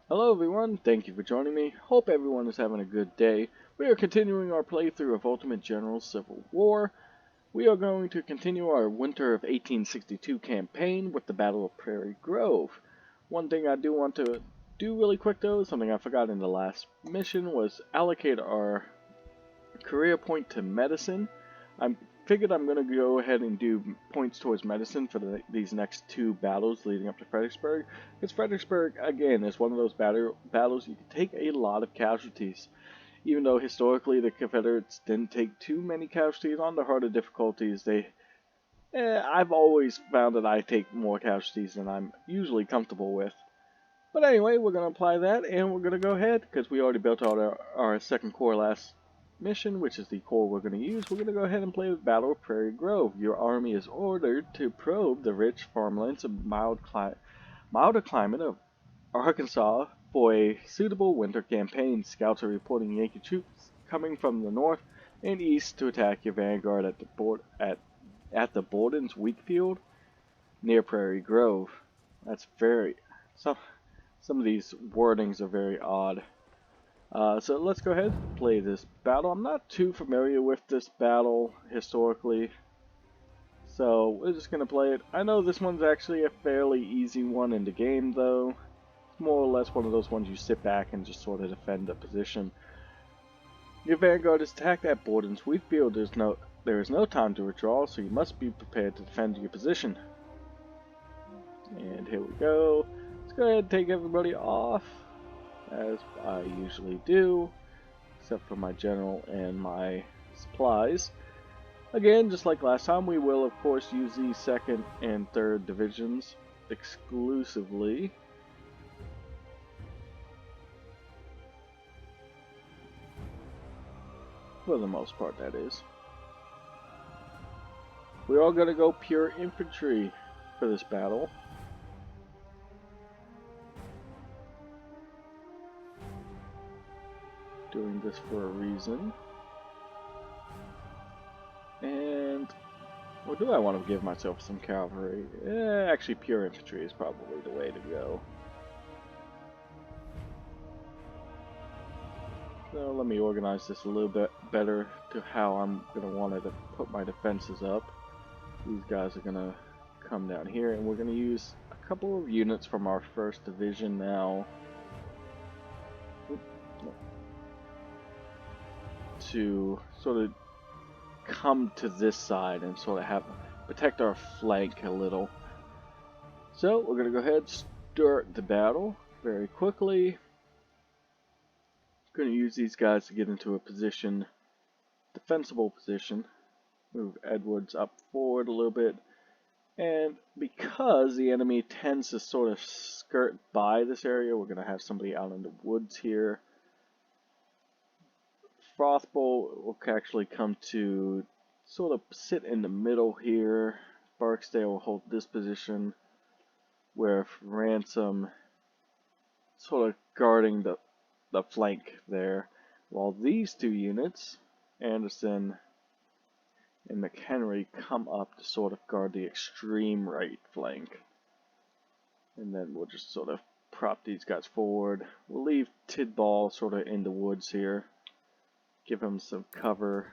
Hello everyone, thank you for joining me. Hope everyone is having a good day. We are continuing our playthrough of Ultimate General Civil War. We are going to continue our Winter of 1862 campaign with the Battle of Prairie Grove. One thing I do want to do really quick though, something I forgot in the last mission, was allocate our career point to medicine. I figured I'm going to go ahead and do points towards medicine for these next two battles leading up to Fredericksburg. Because Fredericksburg, again, is one of those battles you can take a lot of casualties. Even though historically the Confederates didn't take too many casualties on the harder difficulties, I've always found that I take more casualties than I'm usually comfortable with. But anyway, we're going to apply that, and we're going to go ahead, because we already built out our second corps last mission, which is the corps we're going to use. We're going to go ahead and play the Battle of Prairie Grove. Your army is ordered to probe the rich farmlands and milder climate of Arkansas for a suitable winter campaign. Scouts are reporting Yankee troops coming from the north and east to attack your vanguard at the Borden's wheat field near Prairie Grove. That's some of these wordings are very odd. So let's go ahead and play this battle. I'm not too familiar with this battle historically, so we're just going to play it. I know this one's actually a fairly easy one in the game though. It's more or less one of those ones you sit back and just sort of defend a position. Your vanguard is attacked at Borden's wheat field. There is no time to withdraw, so you must be prepared to defend your position. And here we go. Let's go ahead and take everybody off, as I usually do, except for my general and my supplies. Again, just like last time, we will of course use the 2nd and 3rd divisions exclusively. For the most part, that is. We're all going to go pure infantry for this battle. Doing this for a reason. And, or do I want to give myself some cavalry? Actually, pure infantry is probably the way to go. So let me organize this a little bit better to how I'm going to want to put my defenses up. These guys are going to come down here, and we're going to use a couple of units from our 1st division now to sort of come to this side and sort of protect our flank a little. So we're going to go ahead and start the battle very quickly. Going to use these guys to get into a position, defensible position. Move Edwards up forward a little bit, and because the enemy tends to sort of skirt by this area, we're going to have somebody out in the woods here. Frothbolt will actually come to sort of sit in the middle here. Barksdale will hold this position, where Ransom sort of guarding the flank there, while these two units, Anderson and McHenry, come up to sort of guard the extreme right flank. And then we'll just sort of prop these guys forward. We'll leave Tidball sort of in the woods here. Give him some cover.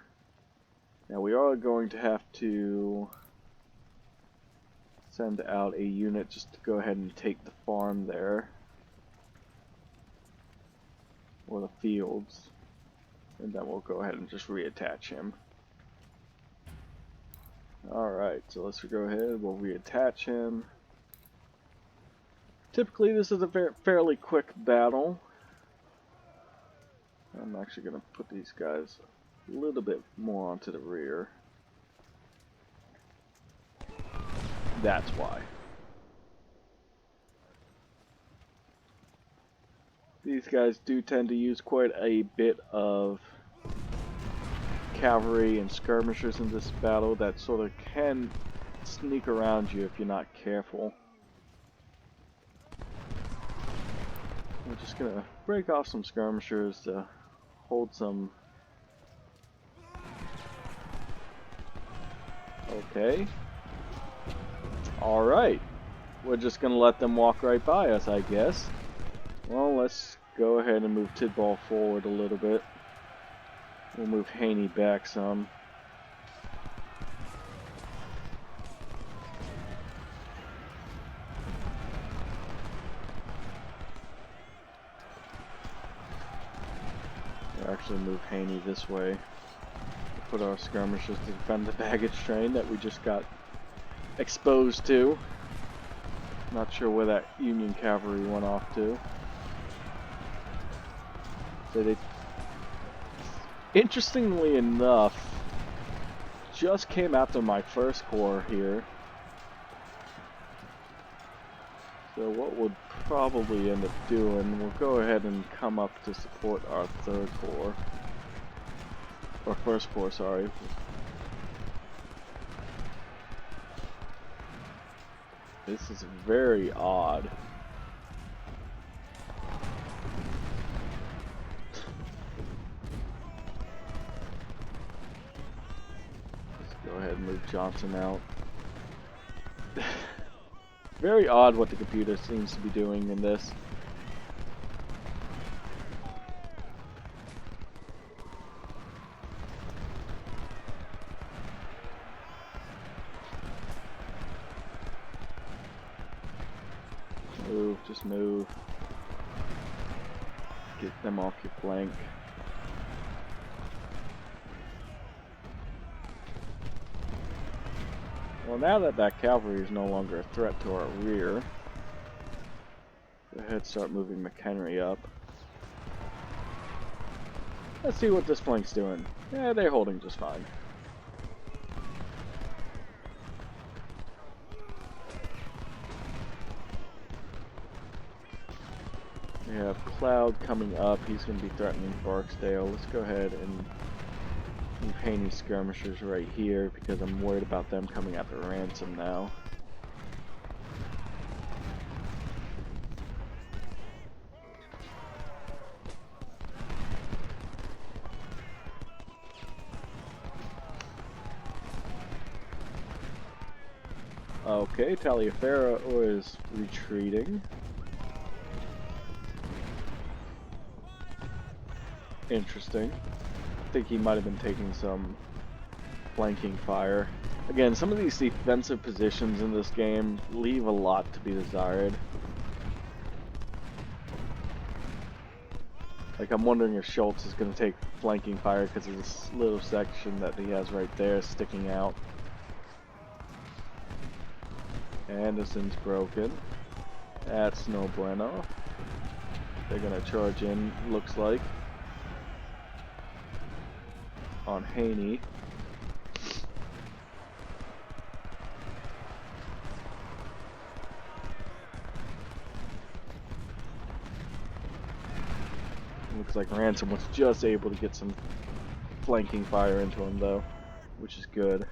Now we are going to have to send out a unit just to go ahead and take the farm there. Or the fields. And then we'll go ahead and just reattach him. Alright, so let's go ahead, we'll reattach him. Typically this is a fairly quick battle. I'm actually going to put these guys a little bit more onto the rear. That's why. These guys do tend to use quite a bit of cavalry and skirmishers in this battle that sort of can sneak around you if you're not careful. We're just going to break off some skirmishers to hold some. Okay. Alright. We're just gonna let them walk right by us, I guess. Well, let's go ahead and move Tidball forward a little bit. We'll move Haney back some. We'll actually move Haney this way. Put our skirmishers to defend the baggage train that we just got exposed to. Not sure where that Union cavalry went off to. So they, interestingly enough, just came after my first corps here. So what we'll probably end up doing, we'll go ahead and come up to support our third corps. Or first corps, sorry. This is very odd. Let's go ahead and move Johnson out. Very odd what the computer seems to be doing in this. Move, just move. Get them off your flank. Well, now that that cavalry is no longer a threat to our rear, go ahead and start moving McHenry up. Let's see what this flank's doing. Yeah, they're holding just fine. We have Cloud coming up. He's going to be threatening Barksdale. Let's go ahead and move Haney skirmishers right here because I'm worried about them coming after Ransom now. Okay, Taliaferro is retreating. Interesting. I think he might have been taking some flanking fire. Again, some of these defensive positions in this game leave a lot to be desired. Like, I'm wondering if Schultz is going to take flanking fire because of this little section that he has right there sticking out. Anderson's broken. That's no bueno. They're going to charge in, looks like, on Haney. Looks like Ransom was just able to get some flanking fire into him though, which is good.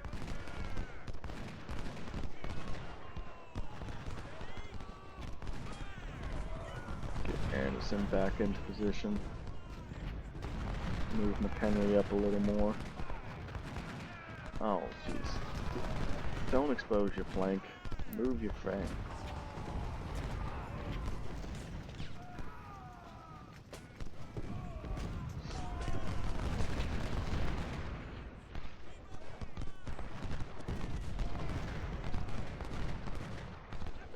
Get Anderson back into position. Move McHenry up a little more. Oh, jeez. Don't expose your flank. Move your flank.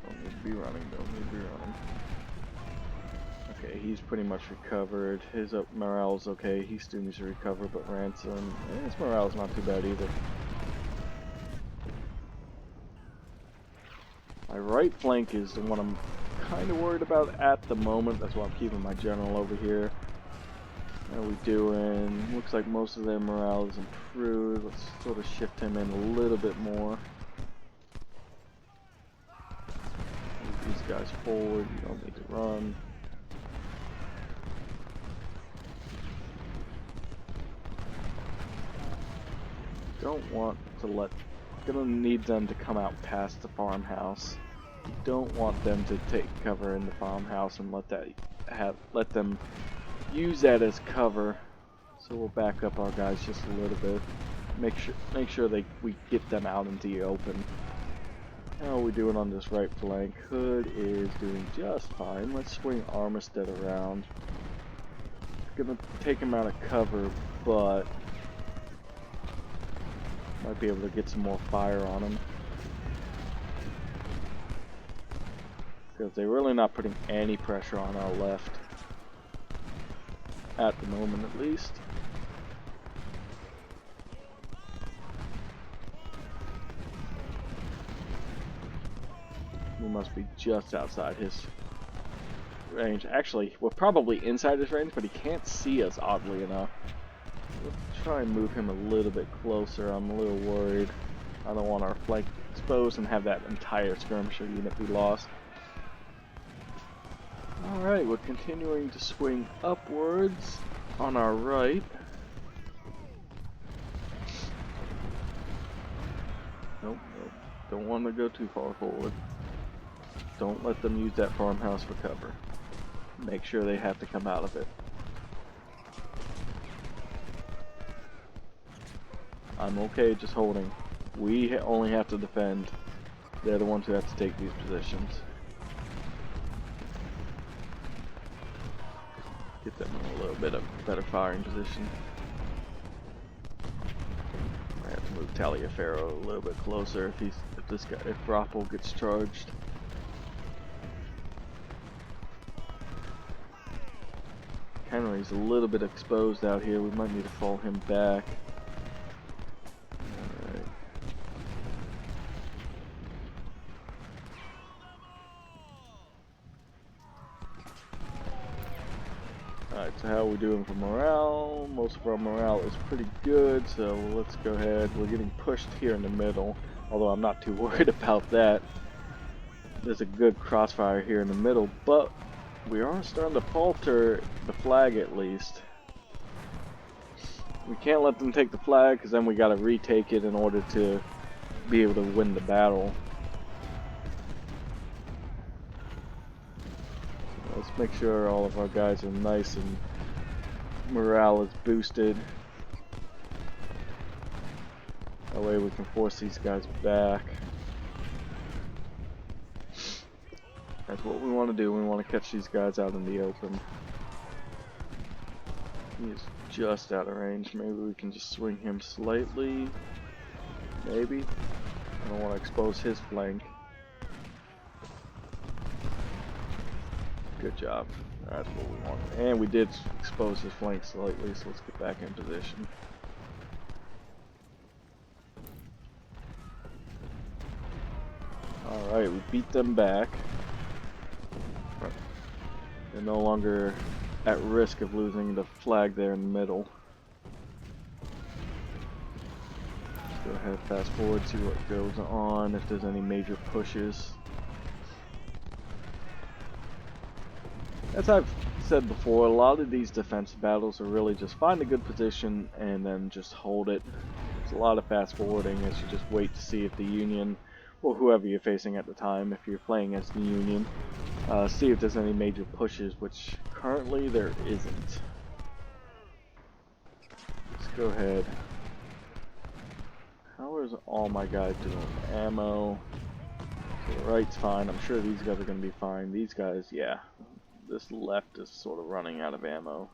Don't need to be running, don't need to be running. Okay, he's pretty much recovered. His morale's okay. He still needs to recover, but Ransom, his morale's not too bad either. My right flank is the one I'm kind of worried about at the moment. That's why I'm keeping my general over here. How are we doing? Looks like most of their morale is improved. Let's sort of shift him in a little bit more. Move these guys forward. You don't need to run. Don't want to let, gonna need them to come out past the farmhouse. You don't want them to take cover in the farmhouse and let them use that as cover. So we'll back up our guys just a little bit. Make sure we get them out into the open. How are we doing on this right flank? Hood is doing just fine. Let's swing Armistead around. Gonna take him out of cover, but might be able to get some more fire on him. Because they're really not putting any pressure on our left. At the moment, at least. We must be just outside his range. Actually, we're probably inside his range, but he can't see us, oddly enough. Let's try and move him a little bit closer. I'm a little worried. I don't want our flank exposed and have that entire skirmisher unit be lost. Alright, we're continuing to swing upwards on our right. Nope, nope. Don't want to go too far forward. Don't let them use that farmhouse for cover. Make sure they have to come out of it. I'm okay just holding. We only have to defend. They're the ones who have to take these positions. Get them in a little bit of better firing position. I have to move Taliaferro a little bit closer if Roppel gets charged. Henry's a little bit exposed out here. We might need to fall him back. Alright, so how are we doing for morale? Most of our morale is pretty good, so let's go ahead. We're getting pushed here in the middle, although I'm not too worried about that. There's a good crossfire here in the middle, but we are starting to falter the flag at least. We can't let them take the flag because then we got to retake it in order to be able to win the battle. Let's make sure all of our guys are nice and morale is boosted. That way we can force these guys back. That's what we want to do. We want to catch these guys out in the open. He's just out of range. Maybe we can just swing him slightly. Maybe. I don't want to expose his flank. Good job. That's what we want. And we did expose his flank slightly, so let's get back in position. Alright, we beat them back. They're no longer at risk of losing the flag there in the middle. Let's go ahead, fast forward, see what goes on, if there's any major pushes. As I've said before, a lot of these defensive battles are really just find a good position and then just hold it. It's a lot of fast forwarding as you just wait to see if the Union, or whoever you're facing at the time, if you're playing as the Union, see if there's any major pushes, which currently there isn't. Let's go ahead. How is all my guys doing? Ammo. So the right's fine. I'm sure these guys are going to be fine. These guys, yeah. This left is sort of running out of ammo.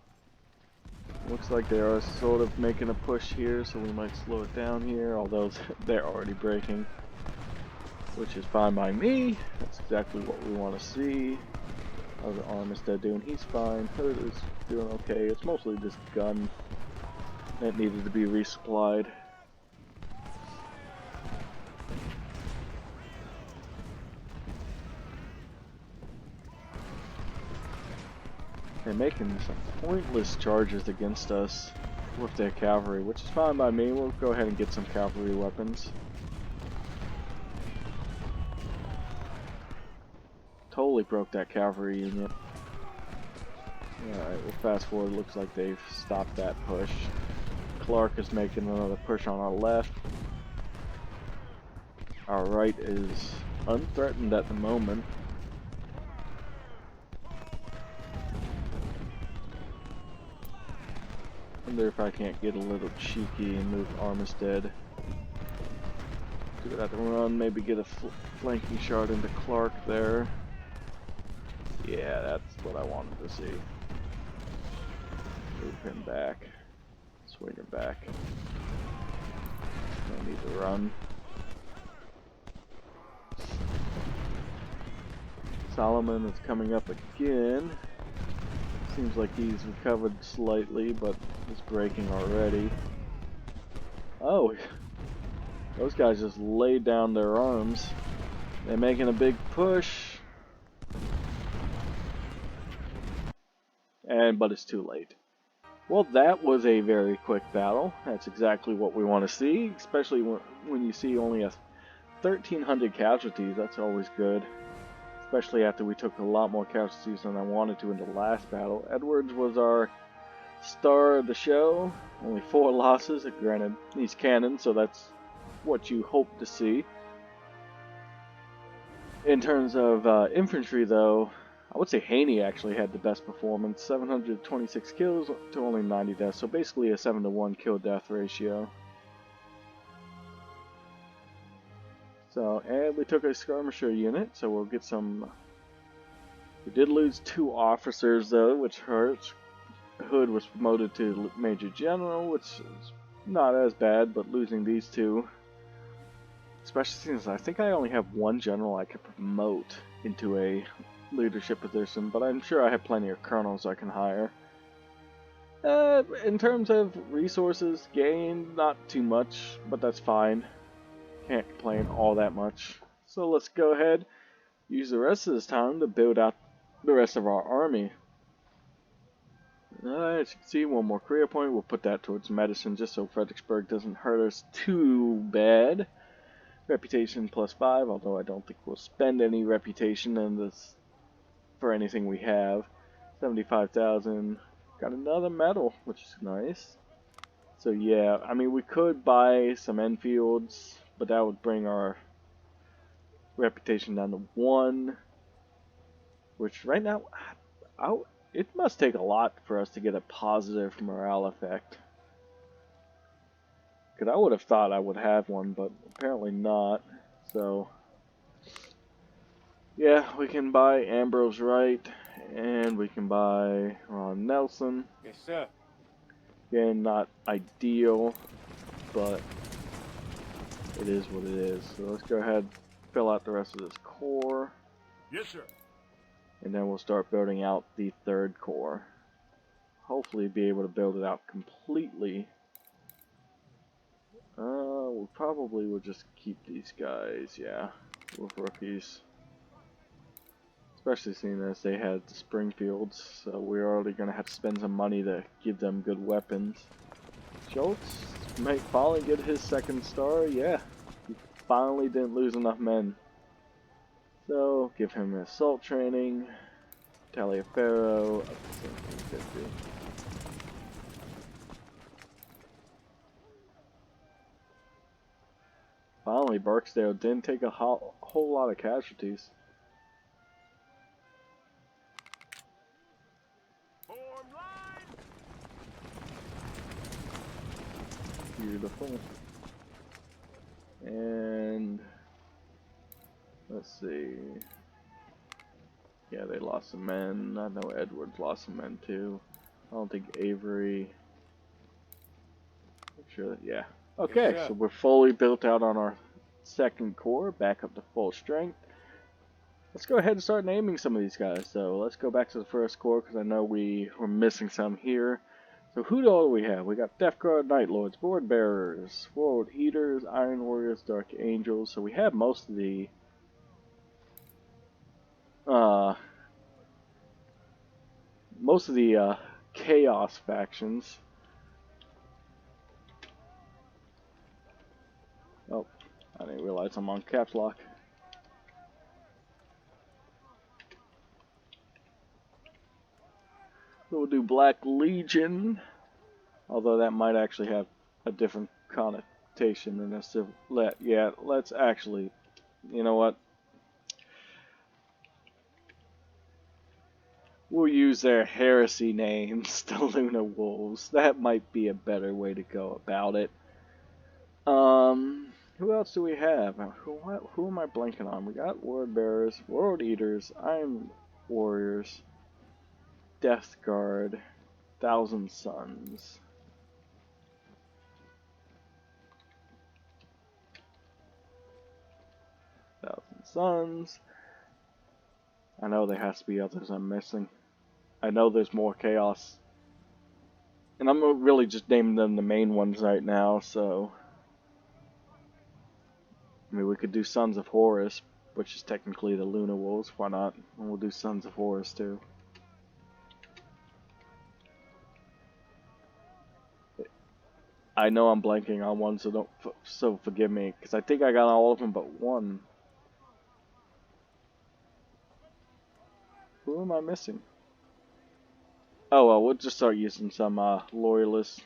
Looks like they are sort of making a push here, so we might slow it down here, although they're already breaking. Which is fine by me. That's exactly what we want to see. How's the Armistead doing? He's fine. Hood is doing okay. It's mostly this gun that needed to be resupplied. They're making some pointless charges against us with their cavalry, which is fine by me. We'll go ahead and get some cavalry weapons. Totally broke that cavalry unit. Alright, we'll fast forward. Looks like they've stopped that push. Clark is making another push on our left. Our right is unthreatened at the moment. Wonder if I can't get a little cheeky and move Armistead. Do it at the run, maybe get a flanking shot into Clark there. Yeah, that's what I wanted to see. Move him back. Swing him back. I need to run. Solomon is coming up again. Seems like he's recovered slightly, but is breaking already. Oh, those guys just laid down their arms. They're making a big push. But it's too late. Well, that was a very quick battle. That's exactly what we want to see, especially when you see only 1,300 casualties. That's always good, especially after we took a lot more casualties than I wanted to in the last battle. Edwards was our star of the show. Only 4 losses. Granted, he's cannon, so that's what you hope to see. In terms of infantry, though, I would say Haney actually had the best performance. 726 kills to only 90 deaths, so basically a 7-to-1 kill-death ratio. So, and we took a skirmisher unit, so we'll get some... We did lose 2 officers, though, which hurts. Hood was promoted to Major General, which is not as bad, but losing these 2... Especially since I think I only have 1 general I could promote into a leadership position, but I'm sure I have plenty of colonels I can hire. In terms of resources gained, not too much, but that's fine. Can't complain all that much. So let's go ahead, use the rest of this time to build out the rest of our army. As you can see, 1 more career point. We'll put that towards medicine just so Fredericksburg doesn't hurt us too bad. Reputation +5, although I don't think we'll spend any reputation in this for anything we have. 75,000. Got another medal, which is nice. So yeah, I mean, we could buy some Enfields, but that would bring our reputation down to 1. Which right now, it must take a lot for us to get a positive morale effect. Because I would have thought I would have one, but apparently not. So, yeah, we can buy Ambrose Wright, and we can buy Ron Nelson. Yes, sir. Again, not ideal, but it is what it is. So let's go ahead and fill out the rest of this corps. Yes, sir. And then we'll start building out the 3rd corps. Hopefully be able to build it out completely. We probably will just keep these guys, yeah, with rookies. Especially seeing as they had the Springfields, so we're already going to have to spend some money to give them good weapons. Schultz might finally get his 2nd star, yeah. He finally didn't lose enough men. So, give him assault training, Taliaferro, up to 1750. Finally, Barksdale didn't take a whole lot of casualties. Form line. Beautiful. And let's see. Yeah, they lost some men. I know Edwards lost some men too. I don't think Avery. I'm sure that, yeah. Okay, Yes, so we're fully built out on our 2nd corps, back up to full strength. Let's go ahead and start naming some of these guys. So let's go back to the 1st corps because I know we were missing some here. So who do we have? We got Death Guard, Night Lords, Board Bearers, Forward Eaters, Iron Warriors, Dark Angels. So we have most of the Chaos factions. Oh, I didn't realize I'm on caps lock. We'll do Black Legion, although that might actually have a different connotation than a civil. Yeah, let's actually, you know what? We'll use their heresy names, the Luna Wolves. That might be a better way to go about it. Who who else do we have? Who am I blanking on? We got Word Bearers, World Eaters, Iron Warriors, Death Guard, Thousand Suns. Thousand Suns. I know there has to be others I'm missing. I know there's more Chaos. And I'm really just naming them the main ones right now, so... I mean, we could do Sons of Horus, which is technically the Luna Wolves. Why not? And we'll do Sons of Horus too. I know I'm blanking on one, so forgive me, because I think I got all of them but one. Who am I missing? Oh well, we'll just start using some loyalists.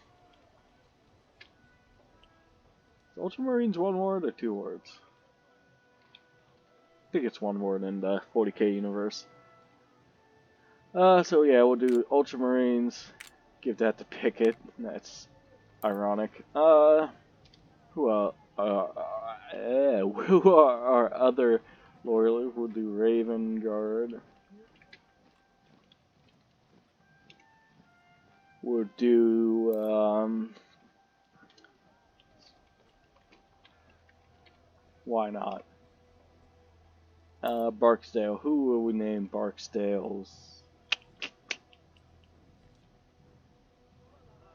Is Ultramarines one word or two words? I think it's one word in the 40k universe. So yeah, we'll do Ultramarines. Give that to Pickett. That's ironic. Who who are our other loyalists? We'll do Raven Guard. We'll do why not? Barksdale. Who will we name Barksdales?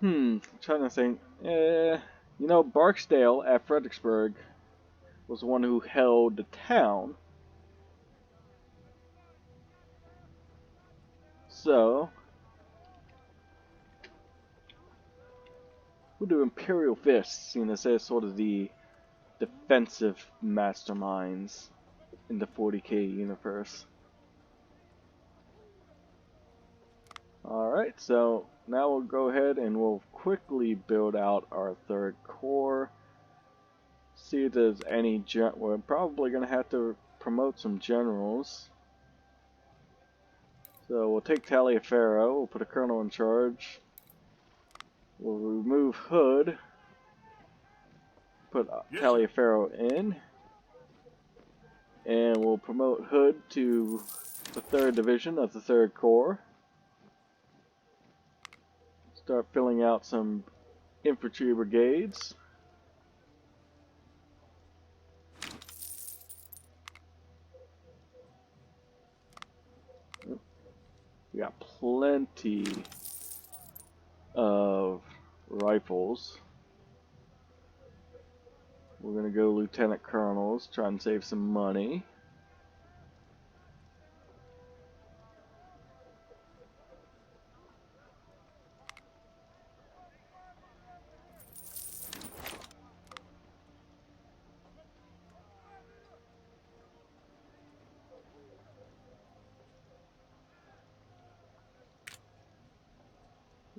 I'm trying to think. You know, Barksdale at Fredericksburg was the one who held the town. So, we'll do Imperial Fists, seeing as they're sort of the defensive masterminds in the 40k universe. Alright, so now we'll go ahead and we'll quickly build out our third corps. See if there's any we're probably going to have to promote some generals. So we'll take Taliaferro, we'll put a colonel in charge. We'll remove Hood, put Taliaferro in, and we'll promote Hood to the 3rd Division of the 3rd Corps. Start filling out some infantry brigades. We got plenty of rifles. We're going to go lieutenant colonels, try and save some money.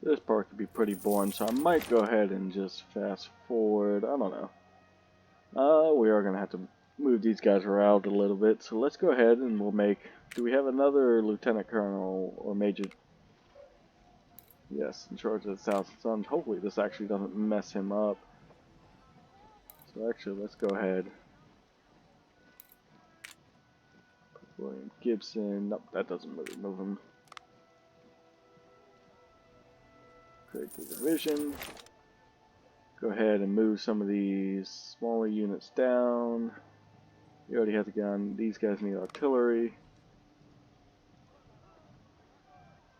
This part could be pretty boring, so I might go ahead and just fast forward. I don't know. We are going to have to move these guys around a little bit, so let's go ahead and we'll make... Do we have another lieutenant colonel or major? Yes, in charge of the Thousand Suns. Hopefully this actually doesn't mess him up. So actually, let's go ahead. William Gibson. Nope, that doesn't really move him. Create the division. Go ahead and move some of these smaller units down. We already have the gun. These guys need artillery.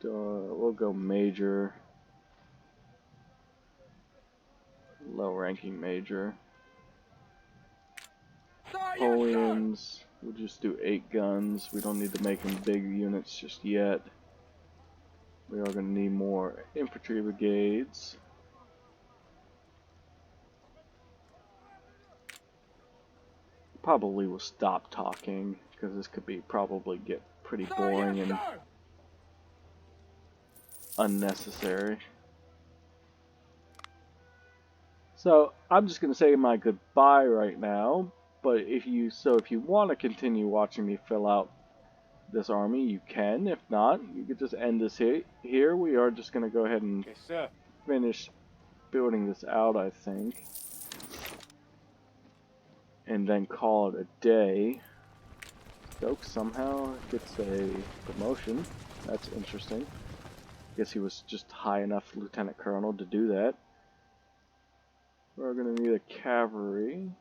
We'll go major. Low-ranking major. Napoleons. We'll just do 8 guns. We don't need to make them big units just yet. We are going to need more infantry brigades. Probably will stop talking because this could be probably get pretty boring and unnecessary. So I'm just going to say my goodbye right now. But if you want to continue watching me fill out this army, you can. If not, you could just end this here. We are just going to go ahead and finish building this out, I think. and then call it a day. Stokes somehow gets a promotion. That's interesting. Guess he was just high enough lieutenant colonel to do that. We're going to need a cavalry.